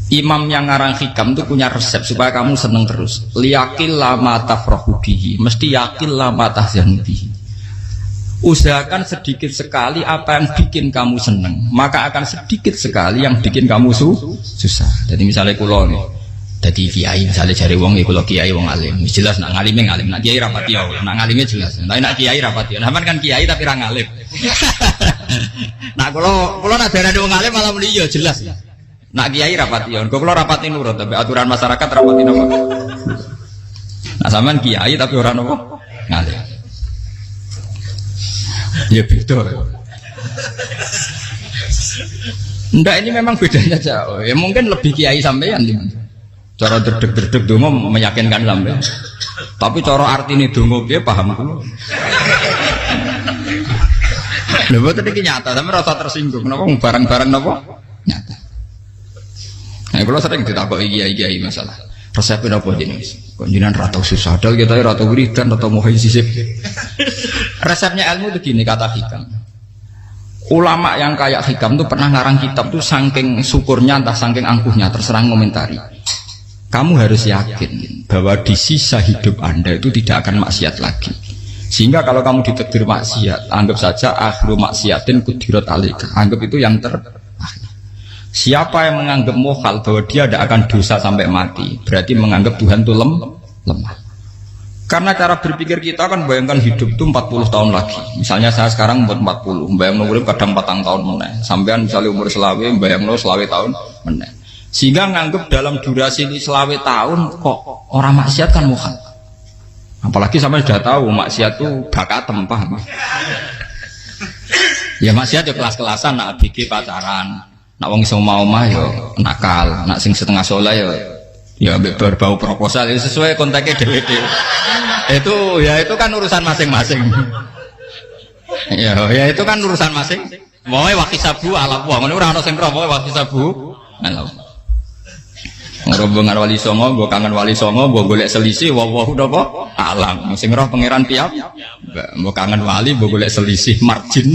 Imam yang ngarang hikam itu punya resep supaya kamu seneng terus. Liyakil lama tafrahu bihi, mesti yakil lama tahzanu bihi. Usahakan sedikit sekali apa yang bikin kamu seneng, maka akan sedikit sekali yang bikin kamu susah. Jadi misalnya kulo nih, jadi kiai misalnya cari wong, kulo kiai wong alim, jelas nak ngalimnya ngalim, nak kiai rapati ya, nak ngalimnya jelas. Tapi nak kiai rapati, nah kan kiai tapi orang ngalim. Nah kulo nak darah wong alim malah beliau jelas. Nak kiai rapati ya, kulo rapati nurut, tapi aturan masyarakat rapati nopo. Nah sampean kiai tapi orang nopo ngalim. Ya beda. Ndak, ini memang bedanya jauh. Ya mungkin lebih kiai sampean cara derdek-derdek dongo meyakinkan sampean. Tapi cara artine dongo piye paham kulo. Lha boten iki nyata, sampe rasa tersinggung. Napa barang-barang napa? Nyata. Nah, kalau sering ditakoki kiai-kiai masalah. Resepnya apa jenenge? Kok jenengan ra tau susah dal kita ra tau wiridan, ra tau mohi sisip. Resepnya ilmu itu gini kata hikam. Ulama yang kayak hikam tuh pernah ngarang kitab tuh saking syukurnya entah saking angkuhnya terserah ngomentari. Kamu harus yakin bahwa di sisa hidup Anda itu tidak akan maksiat lagi. Sehingga kalau kamu ditegur maksiat, anggap saja akhiru maksiatin kudirat alaika. Anggap itu yang terakhir. Siapa yang menganggap mohal bahwa dia tidak akan dosa sampai mati, berarti menganggap Tuhan itu lemah. Karena cara berpikir kita kan bayangkan hidup itu 40 tahun lagi. Misalnya saya sekarang umur 40, bayang urip kadang 4 tahun meneh. Sampean misalnya umur selawe, bayang selawe tahun meneh. Sehingga menganggap dalam durasi selawe tahun kok orang maksiat kan mohal. Apalagi sampai sudah tahu maksiat itu bakatem, paham? Ya maksiat ya kelas-kelasan, nak bikin pacaran. Nak wong iso omah yo nakal, nak sing setengah soleh ya berbau proposal ya sesuai kontaknya DWD. Itu kan urusan masing-masing. Ya itu kan urusan masing. Wae wakisabu ala wa, ngene ora ana sing roh wae wakisabu. Ala. Ngrobongan wali songo, mbok kangen wali songo, mbok golek selisih wawahu napa? Alam. Sing roh pangeran piyap. Mbok kangen wali, mbok golek selisih margin.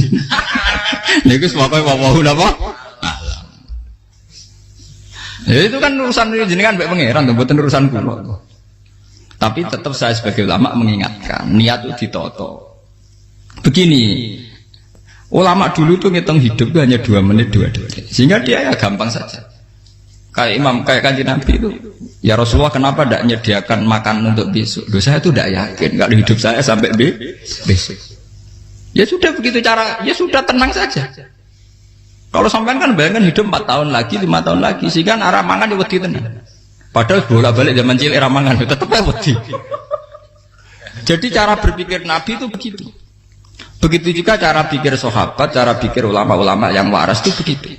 Niku pokoke wawahu napa? Ya itu kan urusan jenengan mbek pangeran, mboten urusan kula. Tapi tetap saya sebagai ulama mengingatkan, niat itu ditoto. Begini, ulama dulu tuh ngitung hidup itu hanya 2 menit 2 detik. Sehingga dia ya gampang saja. Kayak Imam, kayak Kanjeng Nabi itu, ya Rasulullah kenapa tidak menyediakan makan untuk besok? Loh, saya itu tidak yakin kalau hidup saya sampai besok. Ya sudah begitu cara, ya sudah tenang saja. Kalau sampean kan bayangkan hidup 4 tahun lagi, 5 tahun lagi, sehingga arah mangan ya wedi tenan. Padahal bolak-balik zaman cilik arah mangan tetap ya wedi. Jadi cara berpikir Nabi itu begitu. Begitu juga cara pikir sahabat, cara pikir ulama-ulama yang waras itu begitu.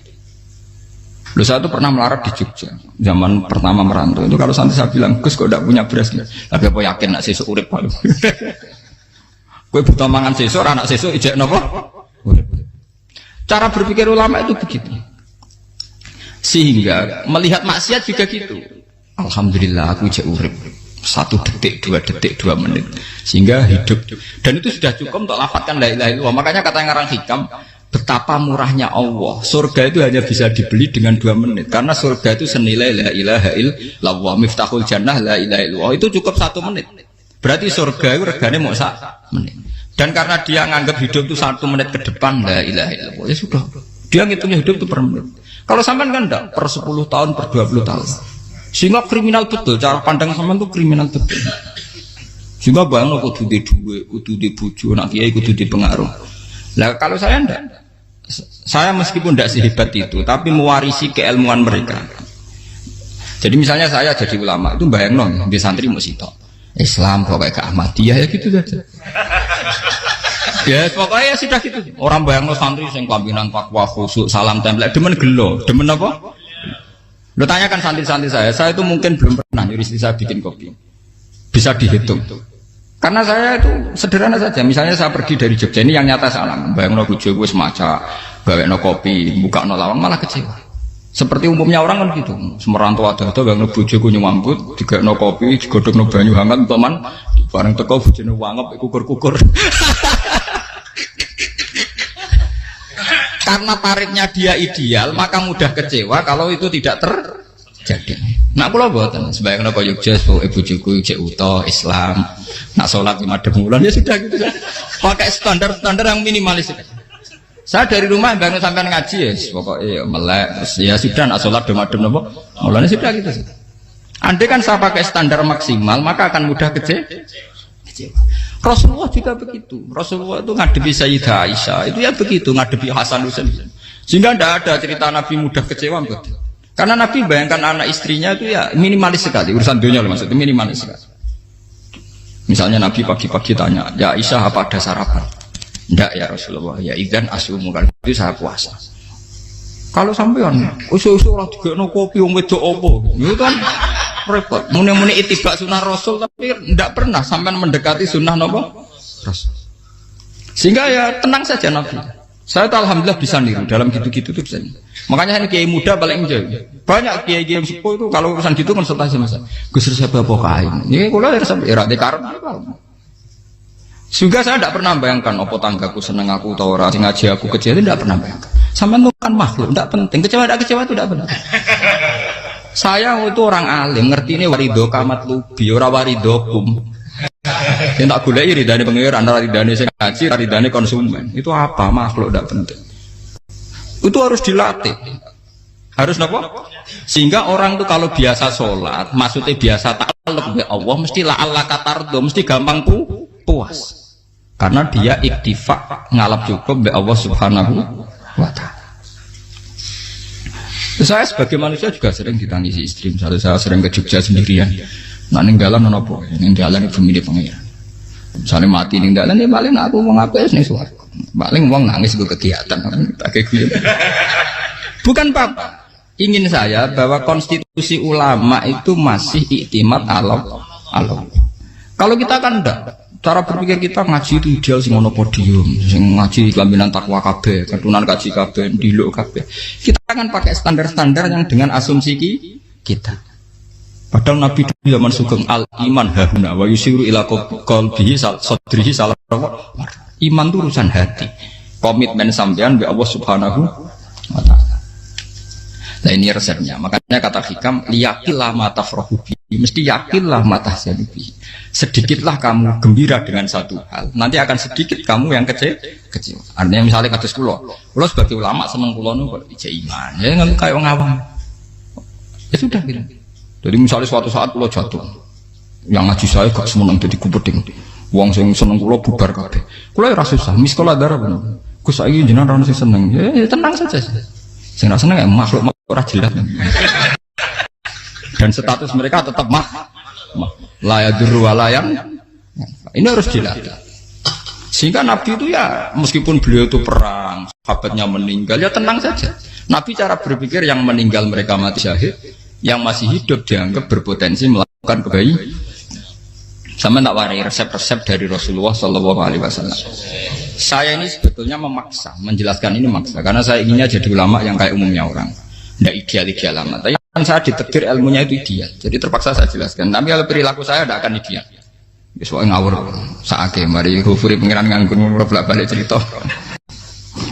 Loh, saya itu pernah melarat di Jogja, zaman pertama merantau itu kalau nanti saya bilang, Gus kok tidak punya beras, tapi apa yakin nak sesuk urip paling. Kowe buta mangan sesuk, anak sesuk ijek napa? Cara berpikir ulama itu begitu. Sehingga melihat maksiat juga gitu. Alhamdulillah aku ijek urip 1 detik, 2 detik, 2 menit. Sehingga hidup. Dan itu sudah cukup untuk lafadzkan la ilaha illallah. Makanya kata yang ngarang hikam, betapa murahnya Allah. Surga itu hanya bisa dibeli dengan 2 menit. Karena surga itu senilai la ilaha illallah. Miftahul jannah la ilaha illallah. Itu cukup 1 menit. Berarti surga itu regane mau 1 menit. Dan karena dia nganggap hidup itu 1 menit ke depan, la ilaha illallah, ya sudah. Dia ngitungnya hidup itu per menit. Kalau sampean kan enggak, per 10 tahun, per 20 tahun. Sehingga kriminal betul, cara pandang sampean itu kriminal betul. Sehingga bayang kudu di duwe, kudu di bojo, nak kiai kudu di pengaruh. Lah kalau saya enggak. Saya meskipun enggak sehebat itu, tapi mewarisi keilmuan mereka. Jadi misalnya saya jadi ulama, itu bayang di santri mau sitok. Islam pokoknya ke Ahmadiyah ya gitu saja. Ya pokoknya ya sudah gitu. Orang bayang lo santri sing pampinan takwa khusyuk salam template demen gelo, demen apa? Lo tanyakan santri-santri saya itu mungkin belum pernah nyuruh istri saya bikin kopi. Bisa dihitung. Karena saya itu sederhana saja. Misalnya saya pergi dari Jogja ini yang nyata salam, bayang lo bojo gue semaca, gawe no kopi, buka no lawang malah kecewa. Seperti umumnya orang kan gitu. Semerantau ada bayang no bojo gue nyuambut, digawe no kopi, digodok no banyu hangat, teman, bareng teko bojone wangep kukur-kukur. Karena tarifnya dia ideal, maka mudah kecewa kalau itu tidak jadi. Nak kula mboten sembayang napa Yogya bojoku cek uta Islam. Nak salat 5 wulan ya sudah gitu. Pakai standar-standar yang minimalis. Saya dari rumah bangun sampai ngaji ya, pokoknya melek, ya sudah nak sholat dem-dem nopo, mulanya sudah gitu. Andai kan saya pakai standar maksimal, maka akan mudah kecewa. Rasulullah juga begitu. Rasulullah itu ngadepi Sayyidah Aisyah, itu ya begitu ngadepi Hasan Husain. Sehingga tidak ada cerita Nabi mudah kecewa, betul. Karena Nabi bayangkan anak istrinya itu ya minimalis sekali, urusan dunia maksudnya minimalis sekali. Misalnya Nabi pagi-pagi tanya, ya Aisyah apa ada sarapan? Ndak ya Rasulullah, ya idzan asumu kan itu saya puasa. Kalau sampean usul-usul ora digekno kopi wong wedok apa? Itu kan repot. Muni-muni itibak sunnah Rasul tapi ndak pernah sampean mendekati sunnah napa? Rasul. Sehingga ya tenang saja Nabi. Saya tuh alhamdulillah bisa niru dalam gitu-gitu tuh bisa. Makanya ini kiai muda paling jauh. Banyak kiai-kiai sepuh itu kalau urusan gitu konsultasi Mas. Gus resep apa kain. Ini kula resep ira dikarep. Juga saya tidak pernah bayangkan apa tanggaku seneng aku atau orang ngaji aku kecewa itu tidak pernah bayangkan. Sampai itu kan makhluk, tidak penting. Kecewa tidak kecewa itu tidak benar. Saya itu orang alim, ngerti ini warido kamat lubi, ora warido kum. Yang tak gulai ridane pengiran, ridane sing ngaji, ridane konsumen. Itu apa makhluk tidak penting. Itu harus dilatih. Harus apa? Sehingga orang itu kalau biasa sholat, maksudnya biasa takluk ya Allah, mesti la Allah katardo, mesti gampang puas. Karena dia iktifa ngalap cukup be Allah Subhanahu wa ta'ala. Saya sebagai manusia juga sering ditangisi istri. Misalnya saya sering ke Jogja sendirian. Nah ninggalan nopo, ninggalan ibu milih pengiran. Misalnya mati ninggalan ya paling aku mau ngapes nih suaraku. Paling uang nangis gue kegiatan. Bukan apa. Ingin saya bahwa konstitusi ulama itu masih iktimat Allah. Kalau kita kan enggak. Cara berpikir kita ngaji itu ideal sing ono podium, sing ngaji kelaminan takwa kabeh, keturunan kaji kabeh, diluk kabeh. Kita akan pakai standar-standar yang dengan asumsi kita. Padahal Nabi zaman sugeng al iman hahuna wa yusiru ila qalbihi sadrihi salah. Iman itu urusan hati. Komitmen sampean be Allah Subhanahu wa taala. Nah ini resepnya. Makanya kata hikam liyakillah ma tafrahu bi. Mesti yakinlah ma tahzanu bi. Sedikitlah kamu gembira dengan satu hal, nanti akan sedikit kamu yang kecewa. Artinya misalnya kados kula sebagai ulama seneng kula niku ijek iman. Ya nggak kayak wong awam. Ya sudah gitu. Jadi misalnya suatu saat kula jatuh, yang ngaji saya gak semeneng dadi kupeding. Wong sing seneng kula bubar kabeh. Kula ya ora susah, miskola darah bener. Gus saiki jenengan ora sing seneng. Ya tenang saja. Sing ora seneng ya makhluk ora jelas. Dan status mereka tetap layadur walayan. Ini harus dilatih. Sehingga Nabi itu ya meskipun beliau itu perang, sahabatnya meninggal ya tenang saja. Nabi cara berpikir yang meninggal mereka mati syahid, yang masih hidup dianggap berpotensi melakukan kebaikan. Sama tak warai resep-resep dari Rasulullah Shallallahu Alaihi Wasallam. Saya ini sebetulnya memaksa, menjelaskan ini maksa, karena saya inginnya jadi ulama yang kayak umumnya orang, tidak ideal amat. Tapi kan saya ditakdir ilmunya itu ideal, jadi terpaksa saya jelaskan. Tapi kalau perilaku saya tidak akan ideal. Soalnya ngawur, saake mari Ghafuri pengiran nganggur bolak-balik cerita.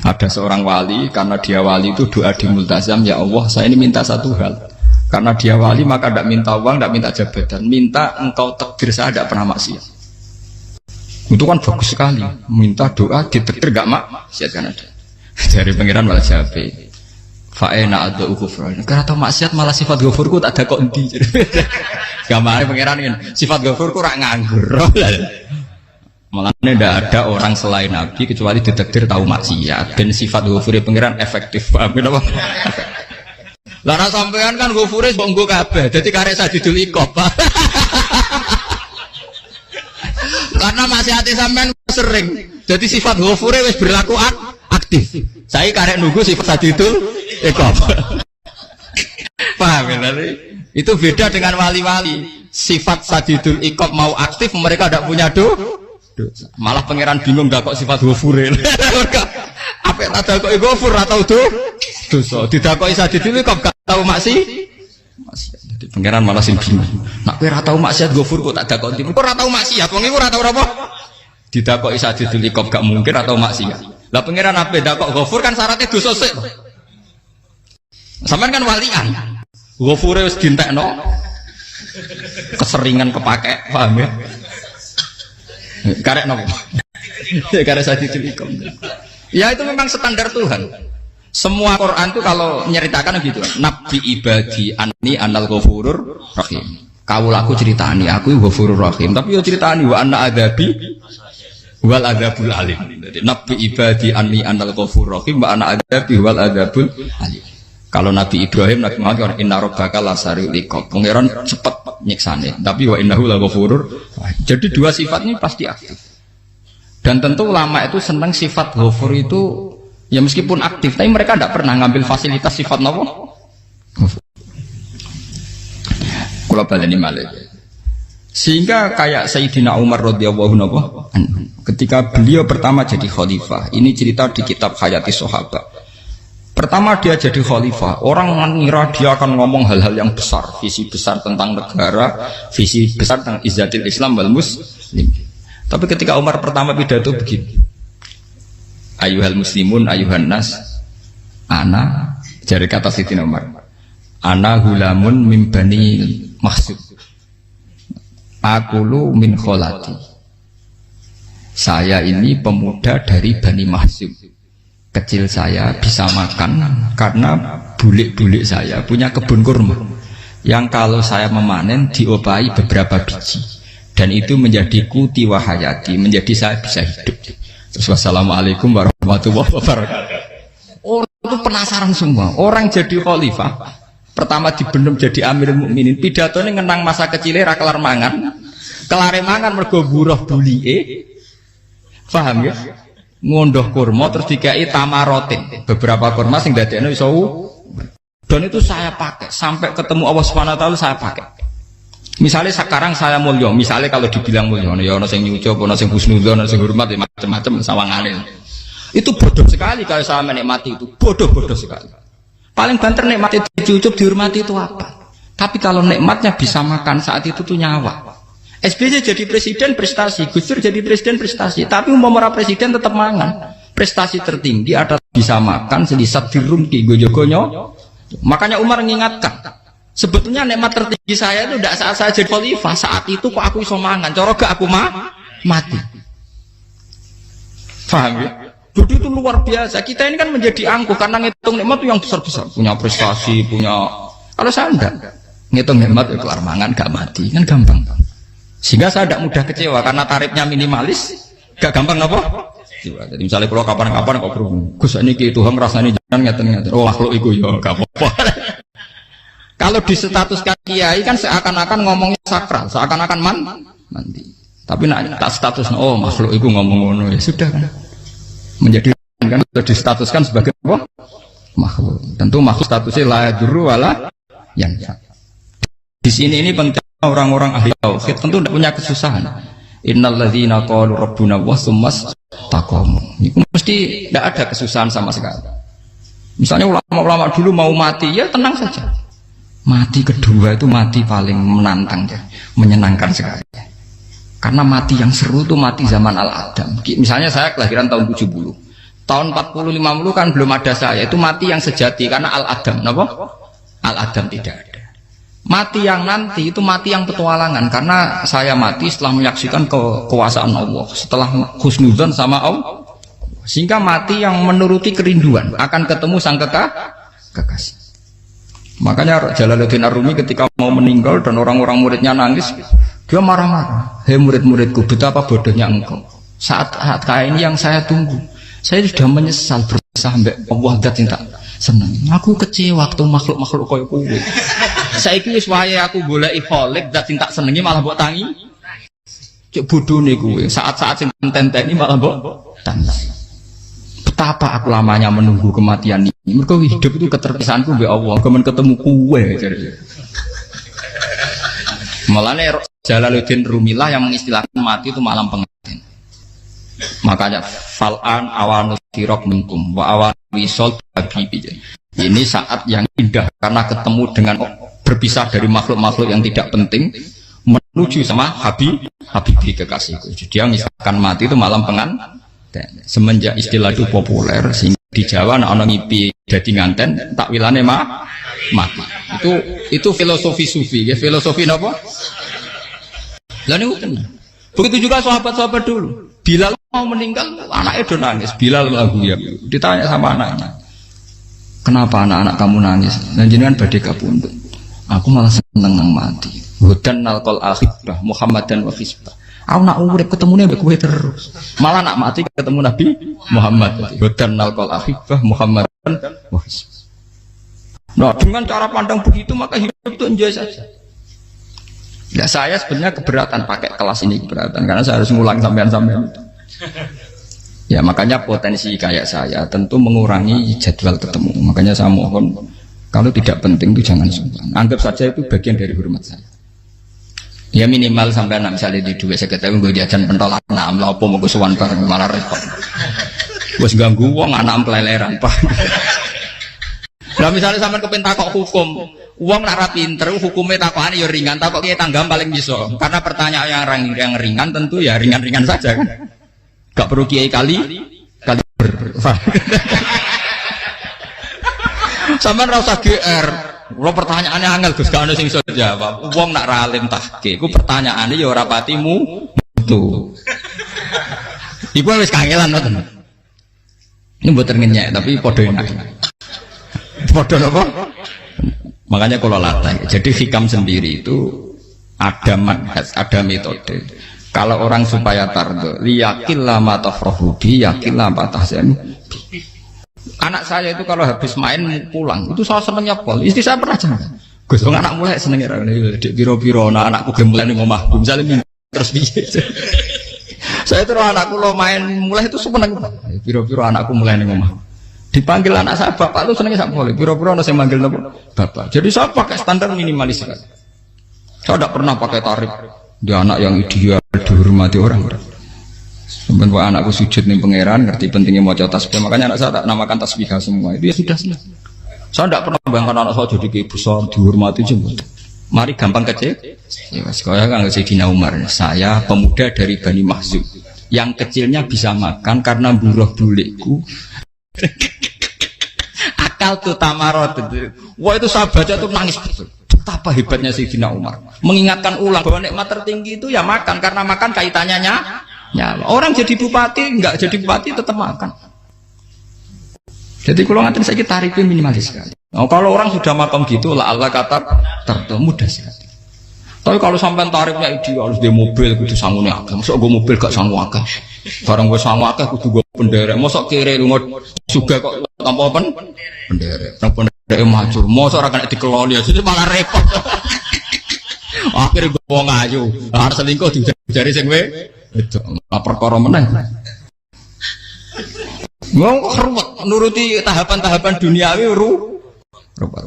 Ada seorang wali, karena dia wali itu doa di multazam, ya Allah saya ini minta satu hal. Karena dia wali maka tidak minta uang, tidak minta jabatan, minta engkau takdir saya tidak pernah maksiat. Itu kan bagus sekali, minta doa ditakdir gak maksiat kan ada. Dari pengiran malah jabe. Fa'ena ada ghufran. Karena tahu maksiat malah sifat ghafurku tak ada kok endi. Gamane pengiran kan sifat ghafurku rak nganggur. Malah tidak ada orang selain Nabi kecuali ditakdir tahu maksiat. Dan sifat ghafuri pengiran efektif. Paham apa? Lara sampean kan ghafure mbok nggo kabeh. Dadi karek sadidul iqab. Karena maksiate sampean sering. Jadi sifat ghafure wis berlaku aktif. Saya karek nunggu sifat sadidul iqab. Paham ya? Itu beda dengan wali-wali. Sifat sadidul iqab mau aktif, mereka tidak punya dosa. Malah pangeran bingung gak kok sifat ghafure. Apa tak kok ghafur atau dosa. Didakoki sadidul iqab gak tahu maksiat. Jadi pangeran malah sing bingung. Nak kowe ora tau maksiat ghafur kok tak dakoki. Kok ora tau maksiat, wong iku ora tau apa? Didakoki sadidul iqab gak mungkin atau maksiat. Lah pangeran apa dakok ghafur kan syaratnya dosa sik. Sampean kan walian. Ghafure wis dintekno. Keseringan kepake, paham ya? Karek nopo? Karek saji cilikom. Ya itu memang standar Tuhan. Semua Quran itu kalau menyeritakan gitu, Nabi ibadi anni anal ghafurur rahim. Kawulaku ceritani aku ghafurur rahim, tapi yo ceritani wa anna adabi wal adabul alim. Jadi Nabi ibadi anni anal ghafurur rahim wa anna adabi wal adabul alim. Kalau Nabi Ibrahim, Nabi Muhammad inna rabbaka lasari'ul iqab. Pangeran cepat nyiksane, tapi wa innahu laghafurur. Jadi dua sifat ini pasti aktif. Dan tentu ulama itu senang sifat ghafur itu ya meskipun aktif, tapi mereka tidak pernah ngambil fasilitas sifat nopo. Kalau baleni malih. Sehingga kayak Sayyidina Umar radhiyallahu anhu, ketika beliau pertama jadi khalifah, ini cerita di kitab Hayati Sahabat. Pertama dia jadi khalifah, orang mengira dia akan ngomong hal-hal yang besar, visi besar tentang negara, visi besar tentang izzatil Islam wal muslim. Tapi ketika Umar pertama pidato begini, ayuhal muslimun ayuhan nas, ana, dari kata Sayyidina Umar, ana hulamun min bani Mahsud, akulu min kholati, saya ini pemuda dari Bani Mahsud. Kecil saya bisa makan karena bulik-bulik saya punya kebun kurma yang kalau saya memanen diopahi beberapa biji, dan itu menjadi kuti wahayati, menjadi saya bisa hidup. Terus wassalamualaikum warahmatullahi wabarakatuh. Orang itu penasaran semua. Orang jadi khalifah pertama dibenem jadi Amirul Mukminin, pidatonya ngenang masa kecilnya ra kelar mangan, kelare mangan mergo buruh bulike, paham ya? Ngondoh kurma terus dikai tamarotin, beberapa kurma sing dadekno iso, dan itu saya pakai sampai ketemu Allah Subhanahu wa taala. Saya pakai misalnya sekarang saya mulya, misalnya kalau dibilang mulya ya ono sing nyucup, ono sing husnudzon, ono sing hormat, ya macam-macam sawangane. Itu bodoh sekali kalau saya menikmati itu, bodoh sekali. Paling banter nikmati dicucup, dihormati itu apa? Tapi kalau nikmatnya bisa makan saat itu tuh nyawa. SBY jadi presiden prestasi, Gus Dur jadi presiden prestasi, tapi umpama presiden tetap mangan. Prestasi tertinggi ada bisa makan selisat dirumki gojo-gonyo. Makanya Umar mengingatkan, sebetulnya nikmat tertinggi saya itu tidak saat saya jadi khalifah, saat itu kok aku iso mangan, cara gak aku mati. Paham ya? Jadi itu luar biasa. Kita ini kan menjadi angkuh karena ngitung nikmat itu yang besar-besar, punya prestasi, punya. Kalau saya enggak ngitung nikmat ya kelar mangan gak mati, kan gampang. Sehingga saya tidak mudah kecewa karena tarifnya minimalis, gak gampang apa? Jadi misalnya kalau kapan-kapan kok berhubung, Gus ini Tuhan rasanya jangan ngeten-ngeten. Oh makhluk itu ya gak apa-apa. Kalau di status kiai kan seakan-akan ngomongnya sakral, seakan-akan mandi. Tapi nak tak status, oh makhluk itu ngomong-ngomong ya sudah kan. Menjadi kan di statuskan sebagai apa? Makhluk. Tentu makhluk statusnya la yadurru wala yanfa. Di sini ini penting. Orang-orang ahli tauhid tentu tidak punya kesusahan. Innal ladzina qalu rabbuna wa tsummas taqamu. Itu mesti tidak ada kesusahan sama sekali. Misalnya ulama-ulama dulu mau mati, ya tenang saja. Mati kedua itu mati paling menantang ya, menyenangkan sekali. Karena mati yang seru itu mati zaman Al-Adam. Misalnya saya kelahiran tahun 70. Tahun 40-50 kan belum ada saya. Itu mati yang sejati karena Al-Adam. Kenapa? Al-Adam tidak ada. Mati yang nanti itu mati yang petualangan, karena saya mati setelah menyaksikan kekuasaan Allah, setelah husnudzon sama Allah, sehingga mati yang menuruti kerinduan akan ketemu sang kekasih. Makanya Jalaluddin Ar-Rumi ketika mau meninggal dan orang-orang muridnya nangis, dia marah-marah. Hei murid-muridku, betapa bodohnya engkau. Saat kayak ini yang saya tunggu, saya sudah menyesal berusaha sampai Allah dat tak senang. Aku kecewa waktu makhluk-makhluk koyo kowe. Saiki wis wayahe aku goleki kholik zat sing tak senengi malah mbok tangi. Cek bodhone kuwe, saat-saat sing tenteni malah mbok tantang. Betapa aku lamanya menunggu kematian ini. Mergo hidup itu keterpisahanku mbek Allah, kemen ketemu kuwe. Malane Jalaluddin Rumilah yang mengistilahkan mati itu malam pengantin. Makanya fal'an awanus sirok minkum wa awan wisol habibi. Ini saat yang indah karena ketemu dengan berpisah dari makhluk-makhluk yang tidak penting menuju sama Habibi kekasihku. Jadi dia misalkan mati itu malam pengantin. Semenjak istilah itu populer sehingga di Jawa ana ngipi dadi nganten takwilane mati. Itu filosofi sufi, ya filosofi apa? Lah niku tenan. Begitu juga sahabat-sahabat dulu. Bilal mau meninggal, anaknya udah nangis. Bilal lagu ya. Ditanya sama anaknya, kenapa anak-anak kamu nangis? Dan jenengan badhe kapundhut. Aku malah seneng nang mati. Hudan nalqal akhibah Muhammadan wa hisbah. Aku nak urip ketemune mbek kowe terus. Malah nak mati ketemu Nabi Muhammad. Hudan nalqal akhibah Muhammadan wa hisbah. Nah, dengan cara pandang begitu maka hidup itu enjoy saja. Ya saya sebenarnya keberatan pakai kelas ini, keberatan karena saya harus ngulang sampean-sampean. Ya makanya potensi kayak saya tentu mengurangi jadwal ketemu. Makanya saya mohon kalau tidak penting itu jangan sungkan. Anggap saja itu bagian dari hormat saya. Ya minimal sampai misalnya di dua saya ketahui gue jajan pentolan enam lah apa mau gue suwan bareng malah repot. Gue ganggu uang anak peleleran pak. Nah misalnya sampai kepentak kok hukum, uang nak pinter, hukumnya takokan ya ringan, takok kiai tanggam paling bisa. Karena pertanyaan yang ringan tentu ya ringan-ringan saja kan. Gak perlu kiai kali ber. Sampai rasa GR. Kalau pertanyaannya angel Gus gak ada sing iso jawab. Uang nak ralim tahke, ku pertanyaannya ya ora patimu tuh. Iku wis kangelan ngoten. Ini mboten ngenyek tapi padha enak. Bodoh apa? Makanya kalau latih. Jadi hikam sendiri itu ada manhaj, ada metode. Kalau orang supaya tardo, liyakillah ma tafrahubi, yakillah ma tahzanu. Anak saya itu kalau habis main pulang, itu saya senengnya pol. Istri saya pernah jangan. Gus, anak mulai senengnya dek biro-biro, anak anakku gemulai nih ngomah. Misalnya terus biasa. Saya terus anakku lo main mulai itu seneng. Biro-biro anakku mulai nih ngomah. Dipanggil anak saya bapak itu senangnya sak boleh. Biro-biro ada yang manggil bapak. Jadi saya pakai standar minimalis sekali. Saya tidak pernah pakai tarif. Dia anak yang ideal dihormati orang. Sebenarnya anakku sujud nih pangeran, ngerti pentingnya mau tasbih. Makanya anak saya tak namakan tasbihah semua. Itu ya sudah selesai. Saya tidak pernah bayangkan anak saya jadi kayak besar dihormati jemput. Mari gampang kecil. Ya, sekolah kan Sayyidina Umar. Saya pemuda dari Bani Mahzub. Yang kecilnya bisa makan karena buruh bulikku. Akal tuh tamarot itu. Wah itu saya baca tuh nangis betul. Betapa hebatnya Sayyidina Umar. Mengingatkan ulang bahwa nikmat tertinggi itu ya makan karena makan kaitannya nyawa. Orang jadi bupati enggak jadi bupati tetap makan. Jadi kalau ngatain saya tarifnya minimalis sekali. Nah, kalau orang sudah makan gitu lah Allah kata mudah sekali. Tapi kalau sampai tarifnya ideal harus dia mobil kudu sangune akeh. Mosok gue mobil gak sangu akeh. Barang gue sangu akeh kudu gue penderek. Mosok kere lunga juga kok tanpa penderek. Nang penderek maju. Mosok ora kena dikeloni jadi malah repot. Akhirnya gue wong ayu. Arep selingkuh dijari sing itu perkara meneh. Mau ruwet nuruti tahapan-tahapan duniawi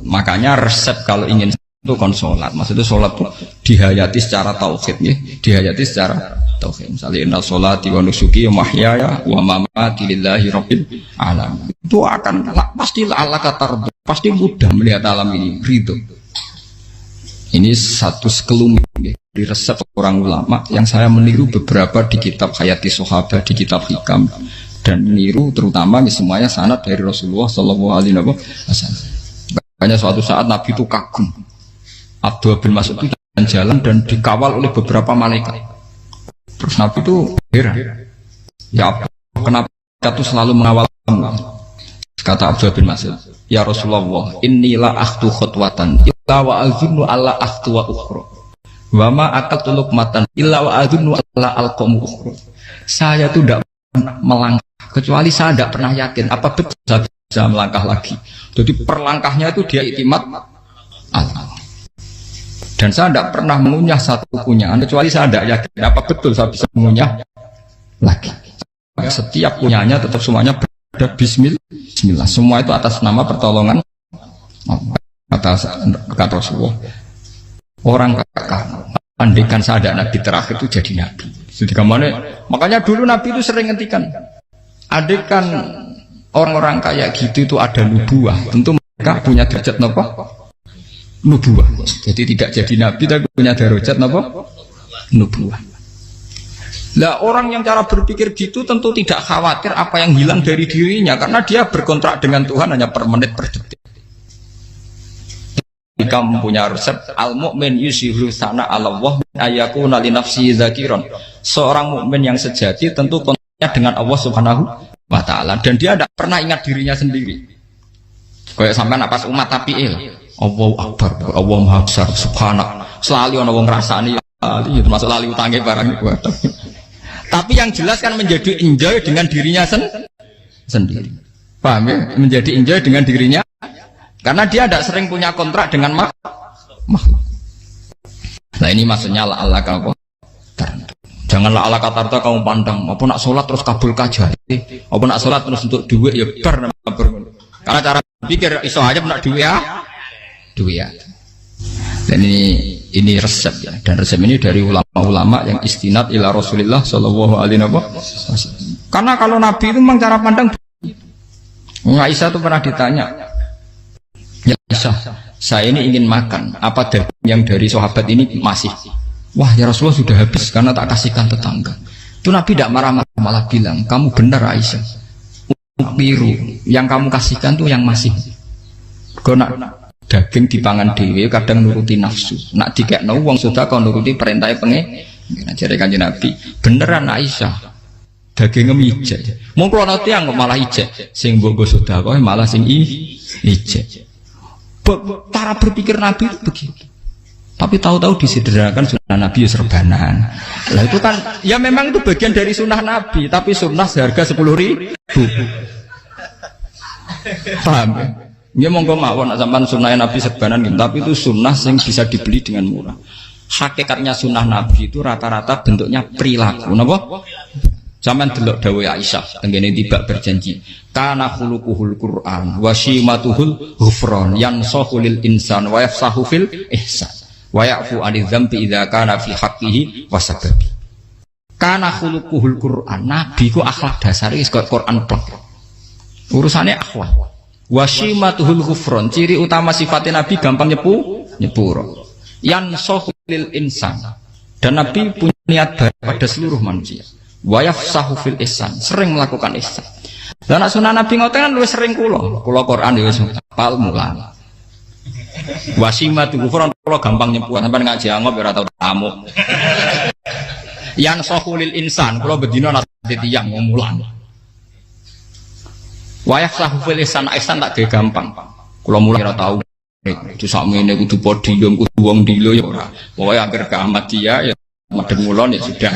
makanya resep kalau ingin itu kon sholat, maksudnya sholat itu dihayati secara tauhid ya, dihayati secara tauhid. Misalnya inna sholati wa nusuki wa mahyaya wa mamati lillahi rabbil alamin. Itu akan pasti Allah kata pasti mudah melihat alam ini ridho. Ini satu sekelumit ya, di resep orang ulama yang saya meniru beberapa di kitab Hayati Sahabat, di kitab Hikam dan meniru terutama semuanya sanad dari Rasulullah Shallallahu Alaihi Wasallam. Makanya suatu saat Nabi itu kagum. Abdullah bin Mas'ud itu jalan dan dikawal oleh beberapa malaikat. Terus Nabi itu heran. Ya kenapa itu selalu mengawal kamu? Kata Abdullah bin Mas'ud, ya Rasulullah, inilah akhtu khutwatan illa wa azunnu alla akhtu wa ukhra. Wa ma aqaltu luqmatan illa wa azunnu alla alqamu ukhra. Saya itu tidak pernah melangkah kecuali saya tidak pernah yakin apa betul saya bisa melangkah lagi. Jadi perlangkahnya itu dia iktimat Allah. Dan saya tidak pernah mengunyah satu kunyahan kecuali saya tidak yakin apa betul saya bisa mengunyah lagi. Setiap kunyahnya tetap semuanya berada Bismillah. Semua itu atas nama pertolongan atas kata Rasulullah. Orang kakak andikan saya ada nabi terakhir itu jadi nabi. Jadi kemana? Makanya dulu nabi itu sering ngetikan. Andikan orang-orang kayak gitu itu ada nubuah. Tentu mereka punya derajat apa? Nubuah. Jadi tidak jadi nabi tapi punya derajat apa? Nubuah. Lah orang yang cara berpikir gitu tentu tidak khawatir apa yang hilang dari dirinya karena dia berkontrak dengan Tuhan hanya per menit per detik. kamu punya resep al mukmin yusiru sana Allah ayakuna li nafsi zakiron. Seorang mukmin yang sejati tentu kontaknya dengan Allah Subhanahu wa taala dan dia tidak pernah ingat dirinya sendiri. Kayak sampean pas umat tapiil, Allahu akbar, Allah maha besar, subhanak. Selalu ana wong ngrasani itu termasuk lali utange barang iku. Tapi yang jelas kan menjadi enjoy dengan dirinya sendiri. Paham ya? Menjadi enjoy dengan dirinya karena dia tidak sering punya kontrak dengan makhluk. Nah ini maksudnya Allah kau janganlah Allah kata kamu pandang apa nak sholat terus kabul kajah apa nak sholat terus untuk duit ya bar karena cara pikir iso aja nak duit ya. Dan ini resep ya, dan resep ini dari ulama-ulama yang istinad ila Rasulillah sallallahu alaihi wasallam. Karena kalau Nabi itu memang cara pandang. Aisyah itu pernah ditanya, ya Aisyah, saya ini ingin makan, apa daging yang dari sahabat ini masih? Wah ya Rasulullah sudah habis karena tak kasihkan tetangga. Itu Nabi tidak marah-marah, malah bilang, kamu benar Aisyah. Biru yang kamu kasihkan tuh yang masih. Karena daging dipangan dewe kadang nuruti nafsu. Nak dikekno wong sudah kau nuruti perintah pengen. Jadi kanjeng Nabi, beneran Aisyah. Dagingnya ijek. Mau kalau nanti yang malah ijek, sing bogo sudah kau malah sing ijek. Cara berpikir Nabi itu begitu. Tapi tahu-tahu disederhanakan sunnah Nabi serbanan. Lah itu kan, ya memang itu bagian dari sunnah Nabi, tapi sunnah seharga 10.000. Paham ya? Ya monggo mawon sampean sunnah Nabi serbanan gitu, tapi itu sunnah yang bisa dibeli dengan murah. Hakikatnya sunnah Nabi itu rata-rata bentuknya perilaku. Napa? Zaman delok dawuh Aisyah tengene tibak berjanji kana khuluquhul Qur'an wa shimatuhul ghufran yansahu lil insan wa yafsahu fil ihsan wa ya'fu 'anil dzambi idza kana fi haqqihi wa sababi. Kana khuluquhul Qur'an, nabi ku akhlak dasare wis kaya Quran plek. Urusane akhlak. Wa shimatuhul ghufran, ciri utama sifatnya nabi gampang nyepuro. Yansahu lil insan. Dan nabi punya niat baik pada seluruh manusia. Wa yafsahu fil ihsan, sering melakukan ihsan. Dan sunah Nabi ngoten kan luwih sering kula Quran ya wis hafal mulang. Wasimatu ghufran kula gampang nyebut sampean ngaji angop ora tau tamu. Yang sahulil insan kula bedina nate tiyang mulang. Wa yafsahu fil ihsan tak ge gampang. Kula mulang ora tau. Itu sakmene kudu podium kudu wong dilo ya ora. Pokoke akhir kiamat dia ya madhep ngulon ya sudah.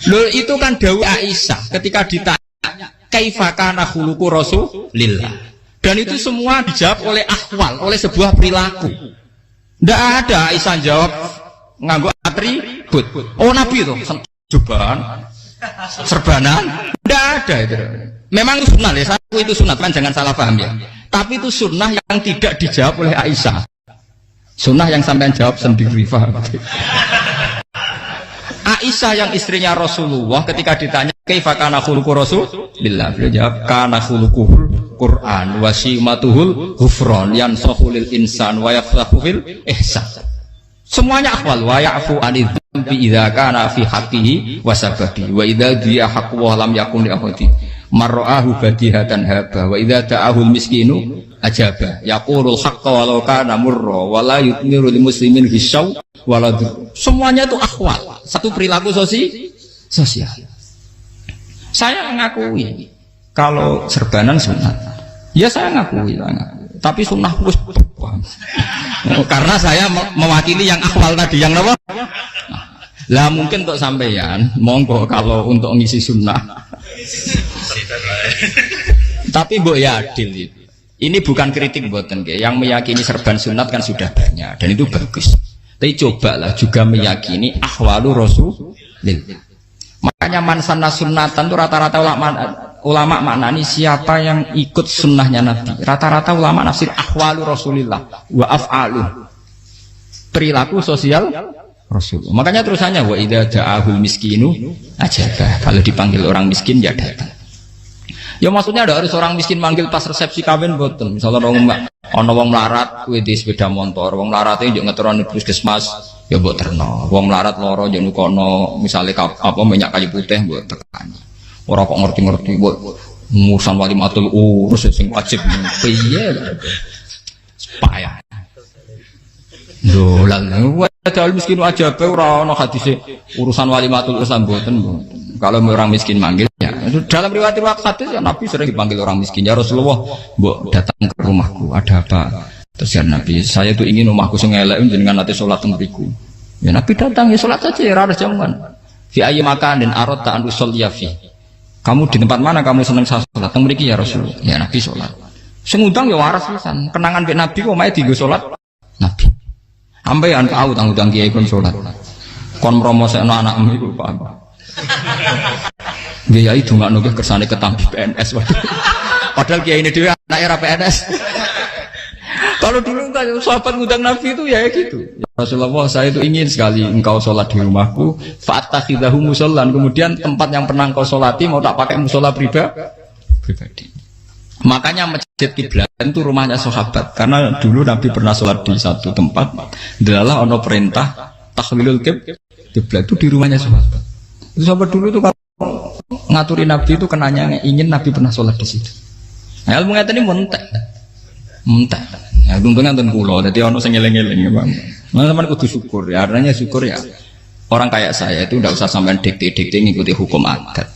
Loh itu kan dawuh Aisyah ketika ditanya kaifa kana khuluqu Rasulillah. Dan itu semua dijawab oleh ahwal, oleh sebuah perilaku. Tidak ada Aisyah jawab nganggo atribut. Oh Nabi itu serbanan. Tidak ada itu. Memang itu sunnah ya, itu sunnah kan jangan salah paham ya. Tapi itu sunnah yang tidak dijawab oleh Aisyah. Sunnah yang sampean jawab sendiri, paham? Aisyah yang istrinya Rasulullah ketika ditanya kaifa kana khuluqu Rasulillah, beliau jawab kana khuluquhul Qur'an wa simatuhul ghufran yansahu lil insan wa yafsahu fil ihsan. Semuanya akhwal wa ya'fu 'anil dzambi idza kana fi haqqihi wa sababi wa idza diya haqqu wa lam yakun li ahadi mar'ahu badihatan haba wa idza ta'ahul miskinu ajaba yaqulul haqqa walau kana murra wa la yutmiru lil muslimin hisau waladu. Semuanya itu akhwal, satu perilaku sosial. Saya ngakui kalau serbanan sunat, ya saya ngakui. Tapi sunnah wis karena saya mewakili yang akhwal tadi yang apa? Lah mungkin untuk sampeyan, monggo kalau untuk ngisi sunnah. Tapi mbok ya adil itu. Ini bukan kritik mboten nggih. Yang meyakini serban sunat kan sudah banyak dan itu bagus. Tapi cobalah juga meyakini ahwalu Rasulillah. Makanya man sanna sunnatan itu rata-rata ulama maknani siapa yang ikut sunnahnya Nabi. Rata-rata ulama nafsir ahwalu Rasulillah wa af'alu. Perilaku sosial Rasulullah. Makanya terusannya wa idza ja'ahul miskinu ajabah. Kalau dipanggil orang miskin ya datang. Ya maksudnya ada harus orang miskin manggil pas resepsi kawin boten. Misalnya ono wong melarat kuwi di sepeda motor, wong melarate yo ngeteroni puskesmas ya mbok terno. Wong melarat loro yo nukono misale apa minyak kayu putih mbok tekani. Ora kok ngerti-ngerti mbok ngurusan walimatul urus sing wajib piye. payah. Dolan padahal miskin aja pe ora ana hadise urusan walimatul Islam mboten. Kalau orang miskin manggil ya. Dalam riwayat hadis ya Nabi sering dipanggil orang miskin. Ya Rasulullah, mbok datang ke rumahku, ada apa? Terus ya Nabi, saya tuh ingin rumahku sing elek jenengan nate salat teng mriku. Ya Nabi datang ya salat saja ya ora ada jaman. Fi ayyi makanin aradta an usolliya fi. Kamu di tempat mana kamu seneng salat teng mriki ya Rasulullah. Ya Nabi salat. Sing ngundang ya waras pisan. Kenangan mek Nabi kok mae dienggo salat Nabi. Ampean tahu tanggung kiai kon salat. Kon promosekno anakmu iku paham. Nggih yai dongakno nggih kersane ketampi PNS. Padahal kiai ini dhewe anak era PNS. Kalau dulu kan sahabat ngundang Nabi itu ya gitu. Ya Rasulullah, saya itu ingin sekali engkau sholat di rumahku. Fa'attakhidahu musollan. Kemudian tempat yang pernah engkau sholati mau tak pakai musola pribadi. Makanya masjid kiblat itu rumahnya sahabat. Karena dulu Nabi pernah sholat di satu tempat. Adalah ono perintah takhlilul kiblat itu di rumahnya sahabat. Itu sahabat dulu itu kalau ngaturi Nabi itu kenanya ingin Nabi pernah sholat di situ. Nah, ilmu ngeten ini muntah. Ya untungnya nonton kulo, jadi ono sing eling-eling ya Bang. Mana teman kudu syukur ya, artinya syukur ya. Orang kayak saya itu tidak usah sampean dikte-dikte ngikuti hukum adat.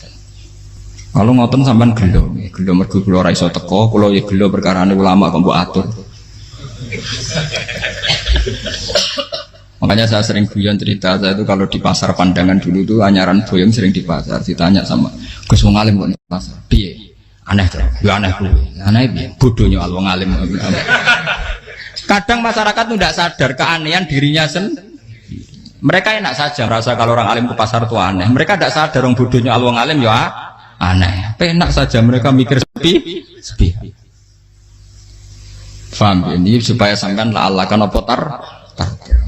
Kalau ngoten sampean gelo mergo kula ora iso teko, kula ya gelo perkarane ulama kok mbok atur. Makanya saya sering guyon cerita, saya itu kalau di pasar Pandangan dulu itu anyaran boyong sering di pasar, ditanya sama Gus wong alim kok di pasar. Piye? Aneh tuh, ya aneh kuwi. Aneh piye? Bodohnya wong alim. Kadang masyarakat itu tidak sadar keanehan dirinya sendiri. Mereka enak saja merasa kalau orang alim ke pasar itu aneh. Mereka tidak sadar orang bodohnya wong alim ya aneh. Enak saja mereka mikir sepi. Faham ini supaya sampean Allah kan apa tar.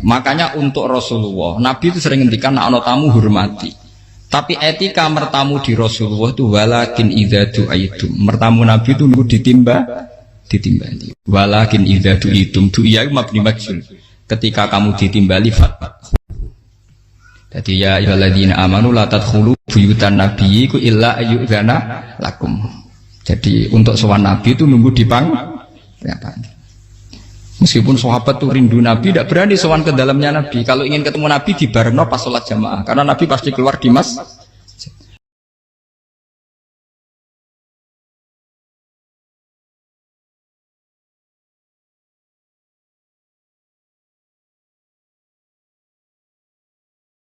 Makanya untuk Rasulullah, Nabi itu sering ngendikan ana tamu hormati. Tapi etika mertamu di Rasulullah itu walakin idza du'aitum. Mertamu Nabi itu nunggu ditimbali. Walakin idza du'itum du'iya mabni majhul. Ketika kamu ditimbali fat. Jadi ya ayyuhalladzina amanu la tadkhulu buyutan nabiyyi illa ayyudzana lakum. Jadi untuk sowan Nabi itu nunggu dipang ya, meskipun sahabat tuh rindu Nabi tidak berani sowan ke dalamnya Nabi. Kalau ingin ketemu Nabi di barengno pas sholat jamaah karena Nabi pasti keluar di